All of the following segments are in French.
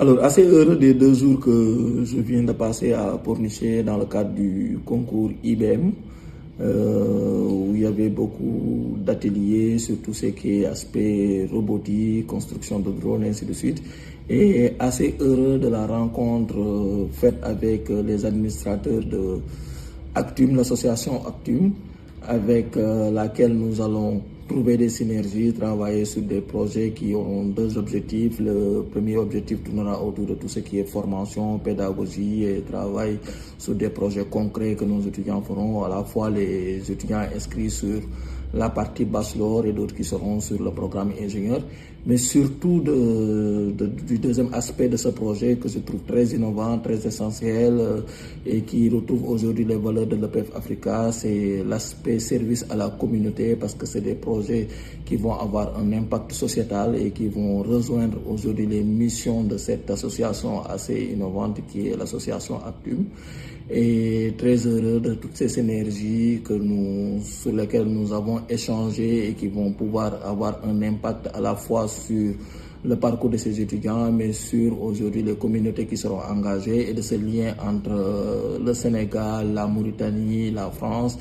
Alors, assez heureux des 2 jours que je viens de passer à Pornichet dans le cadre du concours IBM, où il y avait beaucoup d'ateliers sur tout ce qui est aspect robotique, construction de drones, et ainsi de suite. Et assez heureux de la rencontre faite avec les administrateurs de Actum, l'association Actum, avec laquelle nous allons trouver des synergies, travailler sur des projets qui ont 2 objectifs. Le premier objectif tournera autour de tout ce qui est formation, pédagogie et travail sur des projets concrets que nos étudiants feront, à la fois les étudiants inscrits sur la partie bachelor et d'autres qui seront sur le programme ingénieur, mais surtout du deuxième aspect de ce projet que je trouve très innovant, très essentiel et qui retrouve aujourd'hui les valeurs de l'EPF Africa, c'est l'aspect service à la communauté, parce que c'est des projets qui vont avoir un impact sociétal et qui vont rejoindre aujourd'hui les missions de cette association assez innovante qui est l'association Actum. Et très heureux de toutes ces synergies sur lesquelles nous avons échangé et qui vont pouvoir avoir un impact à la fois sur le parcours de ces étudiants, mais sur aujourd'hui les communautés qui seront engagées, et de ce lien entre le Sénégal, la Mauritanie, la France.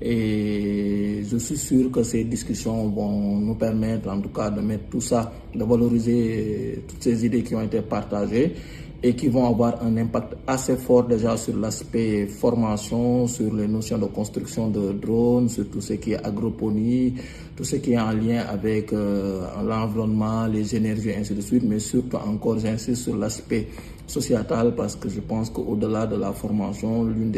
Et je suis sûr que ces discussions vont nous permettre en tout cas de mettre tout ça, de valoriser toutes ces idées qui ont été partagées et qui vont avoir un impact assez fort déjà sur l'aspect formation, sur les notions de construction de drones, sur tout ce qui est agroponie, tout ce qui est en lien avec l'environnement, les énergies, ainsi de suite, mais surtout encore j'insiste sur l'aspect sociétal, parce que je pense qu'au-delà de la formation, l'une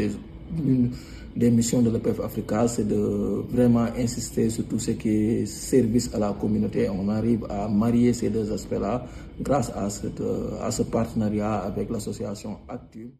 des missions de l'EPF Africa, c'est de vraiment insister sur tout ce qui est service à la communauté. On arrive à marier ces 2 aspects-là grâce à ce partenariat avec l'association Actum.